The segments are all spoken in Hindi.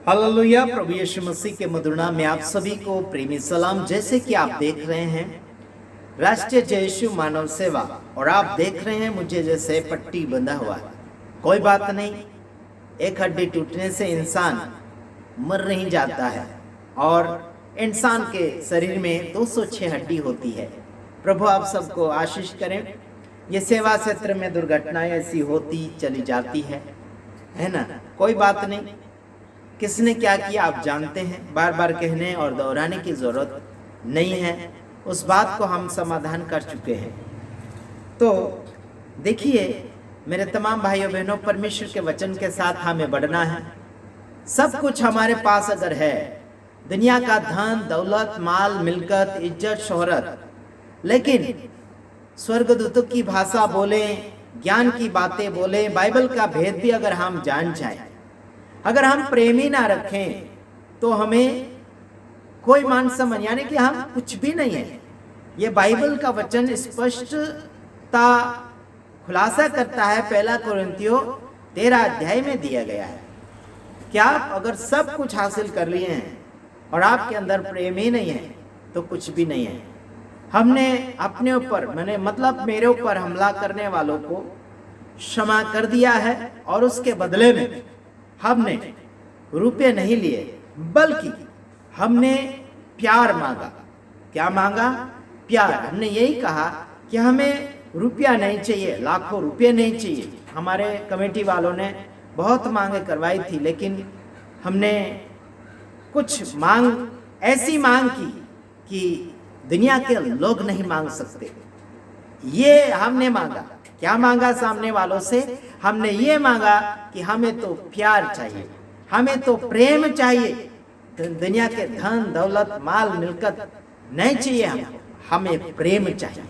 हालेलुया। प्रभु यीशु मसीह के मधुर नाम में आप सभी को प्रेमी सलाम। जैसे कि आप देख रहे हैं राष्ट्रीय जय यीशु मानव सेवा, और आप देख रहे हैं मुझे जैसे पट्टी बंधा हुआ है। कोई बात नहीं, एक हड्डी टूटने से इंसान मर नहीं जाता है, और इंसान के शरीर में 206 हड्डी होती है। प्रभु आप सबको आशीष करें। ये सेवा क्षेत्र में दुर्घटनाएं ऐसी होती चली जाती है ना। कोई बात नहीं, किसने क्या किया आप जानते हैं। बार बार कहने और दोहराने की जरूरत नहीं है, उस बात को हम समाधान कर चुके हैं। तो देखिए मेरे तमाम भाइयों बहनों, परमेश्वर के वचन के साथ हमें बढ़ना है। सब कुछ हमारे पास अगर है, दुनिया का धन दौलत माल मिलकत इज्जत शोहरत, लेकिन स्वर्गदूतों की भाषा बोले, ज्ञान की बातें बोले, बाइबल का भेद भी अगर हम जान जाएं, अगर हम प्रेमी ना रखें तो हमें कोई मान सम्मान, यानी कि हम कुछ भी नहीं है। ये बाइबल का वचन स्पष्टता खुलासा करता है। 1 कुरिन्थियों 13 अध्याय में दिया गया है कि आप अगर सब कुछ हासिल कर लिए हैं और आपके अंदर प्रेम ही नहीं है तो कुछ भी नहीं है। हमने अपने ऊपर मतलब मेरे ऊपर हमला करने वालों को क्षमा कर दिया है, और उसके बदले में हमने रुपये नहीं लिए, बल्कि हमने प्यार मांगा। क्या मांगा? प्यार। हमने यही कहा कि हमें रुपया नहीं चाहिए, लाखों रुपये नहीं चाहिए। हमारे कमेटी वालों ने बहुत मांगे करवाई थी, लेकिन हमने कुछ ऐसी मांग की कि दुनिया के लोग नहीं मांग सकते। ये हमने मांगा। क्या मांगा सामने वालों से? हमने ये मांगा कि हमें तो प्यार चाहिए, हमें तो प्रेम चाहिए। दुनिया के धन दौलत माल मिलकत नहीं चाहिए, हमें प्रेम चाहिए।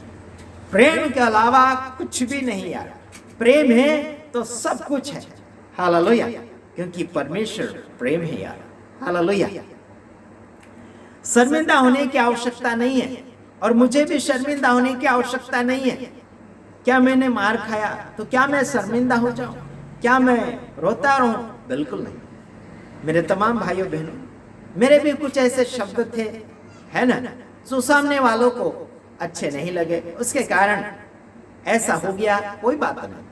प्रेम के अलावा कुछ भी नहीं यार। प्रेम है तो सब कुछ है। हालेलुया, क्योंकि परमेश्वर प्रेम है यार। हालेलुया। शर्मिंदा होने की आवश्यकता नहीं है, और मुझे भी शर्मिंदा होने की आवश्यकता नहीं है। क्या मैंने मार खाया तो क्या मैं शर्मिंदा हो जाऊं? क्या मैं रोता रहूं? बिल्कुल नहीं। मेरे तमाम भाइयों बहनों, मेरे भी कुछ ऐसे शब्द थे, है ना, जो सामने वालों को अच्छे नहीं लगे, उसके कारण ऐसा हो गया। कोई बात नहीं,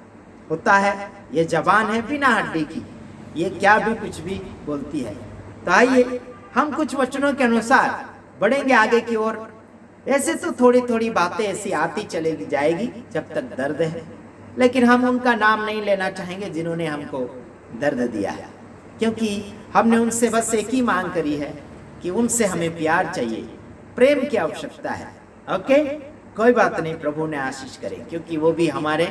होता है। ये जबान है बिना हड्डी की, ये क्या भी कुछ भी बोलती है। तो आइए हम कुछ वचनों के अनुसार बढ़ेंगे आगे की ओर। ऐसे तो थोड़ी थोड़ी बातें ऐसी आती चलेगी जाएगी जब तक दर्द है, लेकिन हम उनका नाम नहीं लेना चाहेंगे जिन्होंने हमको दर्द दिया है, क्योंकि हमने उनसे बस एक ही मांग करी है कि उनसे हमें प्यार चाहिए, प्रेम की आवश्यकता है। ओके, कोई बात नहीं, प्रभु ने आशीष करे, क्योंकि वो भी हमारे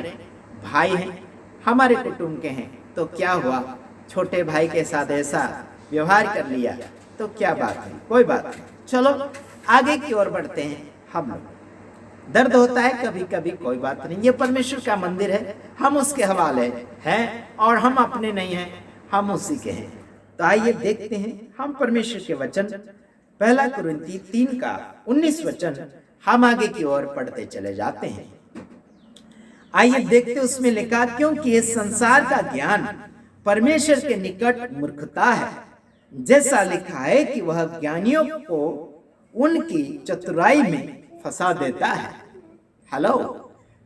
भाई हैं, हमारे कुटुंब के हैं। तो क्या हुआ, छोटे भाई के साथ ऐसा व्यवहार कर लिया तो क्या बात है, कोई बात नहीं। चलो आगे की ओर बढ़ते हैं। हम लोग दर्द होता है कभी कभी, कोई बात नहीं। ये परमेश्वर का मंदिर है, हम उसके हवाले हैं, और हम अपने नहीं हैं, हम उसी के हैं। तो आइए देखते हैं हम परमेश्वर के वचन। 1 कुरिन्थी 3 का 19 वचन हम आगे की ओर पढ़ते चले जाते हैं। आइए देखते, उसमें लिखा, क्योंकि इस संसार का ज्ञान परमेश्वर के निकट मूर्खता है, जैसा लिखा है कि वह ज्ञानियों को उनकी चतुराई में फंसा देता है। हेलो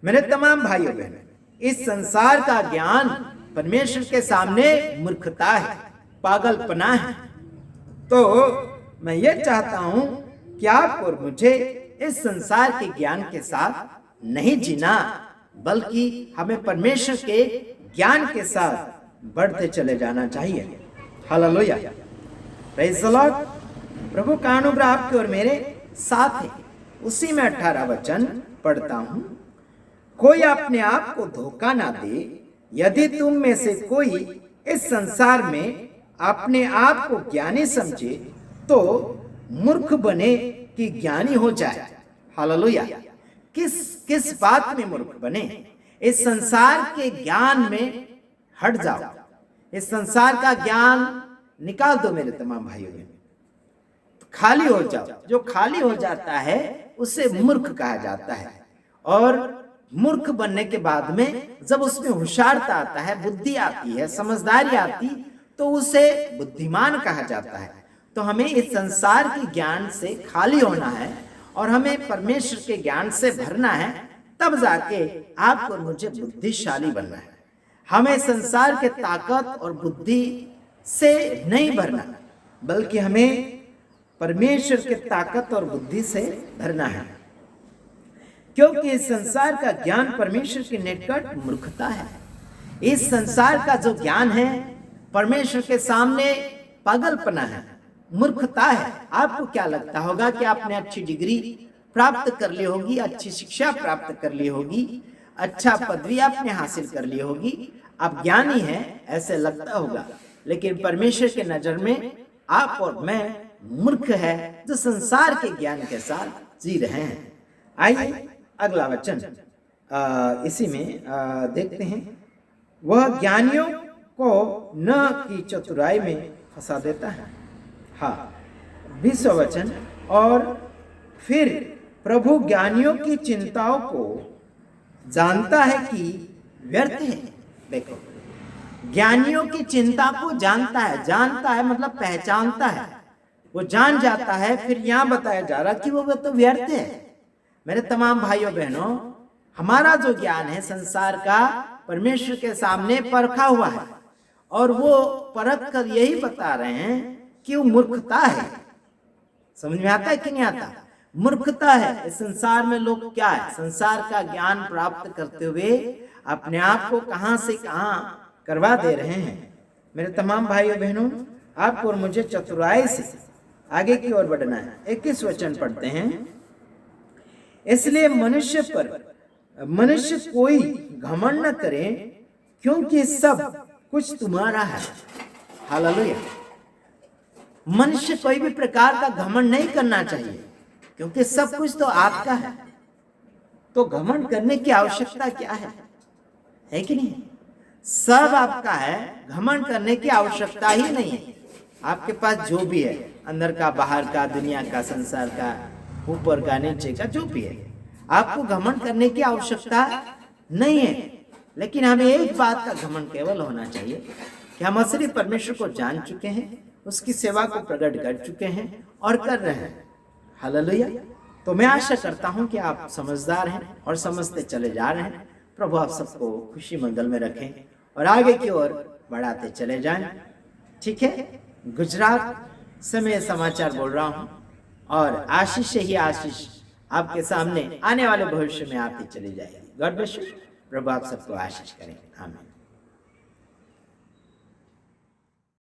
मेरे तमाम भाइयों बहनों, इस संसार का ज्ञान परमेश्वर के सामने मूर्खता है, पागलपना है। तो मैं ये चाहता हूं कि आप और मुझे इस संसार के ज्ञान के साथ नहीं जीना, बल्कि हमें परमेश्वर के ज्ञान के साथ बढ़ते चले जाना चाहिए। Hallelujah, praise the Lord. प्रभु का अनुग्रह आपके और मेरे साथ है। उसी में 18 वचन पढ़ता हूं। कोई अपने आप को धोखा ना दे। यदि तुम में से कोई इस संसार में अपने आप को ज्ञानी समझे तो मूर्ख बने कि ज्ञानी हो जाए। हालेलुया। किस बात में मूर्ख बने? इस संसार के ज्ञान में हट जाओ। इस संसार का ज्ञान निकाल दो मेरे तमाम भाइयों में, खाली हो जाओ। जो खाली हो जाता है उसे मूर्ख कहा जाता है। और मूर्ख बनने के बाद में जब उसमें होशियारता आता है, बुद्धि आती है, समझदारी आती, तो उसे बुद्धिमान कहा जाता है। तो हमें इस संसार के ज्ञान से खाली होना है और हमें परमेश्वर के ज्ञान से भरना है, तब जाके आपको और मुझे बुद्धिशाली बनना है। हमें संसार के ताकत और बुद्धि से नहीं भरना, बल्कि हमें परमेश्वर के ताकत और बुद्धि से भरना है, क्योंकि इस संसार का ज्ञान परमेश्वर के निकट मूर्खता है। इस संसार का जो ज्ञान है परमेश्वर के सामने पागलपना है, मूर्खता है। आपको क्या लगता होगा कि आपने अच्छी डिग्री प्राप्त कर ली होगी, अच्छी शिक्षा प्राप्त कर ली होगी, अच्छा पदवी आपने हासिल कर ली होगी, आप ज्ञानी हैं ऐसे लगता होगा, लेकिन परमेश्वर के नजर में आप और मैं मूर्ख है जो संसार के ज्ञान के साथ जी रहे हैं। आइए अगला वचन इसी में देखते हैं। वह ज्ञानियों को न की चतुराई में फंसा देता है। हाँ, 20वां वचन, और फिर प्रभु ज्ञानियों की चिंताओं को जानता है कि व्यर्थ है। देखो, ज्ञानियों की चिंता को जानता है, जानता है मतलब पहचानता है, वो जान जाता है। फिर यहाँ बताया जा रहा कि वो तो व्यर्थ है। मेरे तमाम भाइयों बहनों, हमारा जो ज्ञान है संसार का परमेश्वर के सामने परखा हुआ है, और वो परख कर यही बता रहे हैं कि वो मूर्खता है। समझ में आता है कि नहीं आता? मूर्खता है। इस संसार में लोग क्या है, संसार का ज्ञान प्राप्त करते हुए अपने आप को कहां से कहां करवा दे रहे हैं। मेरे तमाम भाइयों बहनों, आपको और मुझे चतुराई से आगे की ओर बढ़ना है। 21 वचन पढ़ते हैं। इसलिए मनुष्य कोई घमंड न करे, क्योंकि सब कुछ तुम्हारा है। हालेलुया। मनुष्य कोई भी प्रकार का घमंड नहीं करना चाहिए, क्योंकि सब कुछ तो आपका है। तो घमंड करने की आवश्यकता क्या है कि नहीं? सब आपका है, घमंड करने की आवश्यकता ही नहीं है। आपके पास जो भी है, अंदर का, बाहर का, दुनिया का, संसार का, ऊपर का, नीचे का, जो भी है, आपको घमंड करने की आवश्यकता नहीं है। लेकिन हमें एक बात का घमंड केवल होना चाहिए कि हम असली परमेश्वर को जान चुके हैं, उसकी सेवा को प्रकट कर चुके हैं और कर रहे हैं। हालेलुया। तो मैं आशा करता हूं कि आप समझदार हैं और समझते चले जा रहे हैं। प्रभु आप सबको खुशी मंगल में रखें और आगे की ओर बढ़ाते चले जाएं। ठीक है, गुजरात से मैं समाचार बोल रहा हूं, और आशीष ही आशीष आपके सामने आने वाले भविष्य में आती चली जाएगी। God bless you. प्रभु आप सबको आशीष करें। आमीन।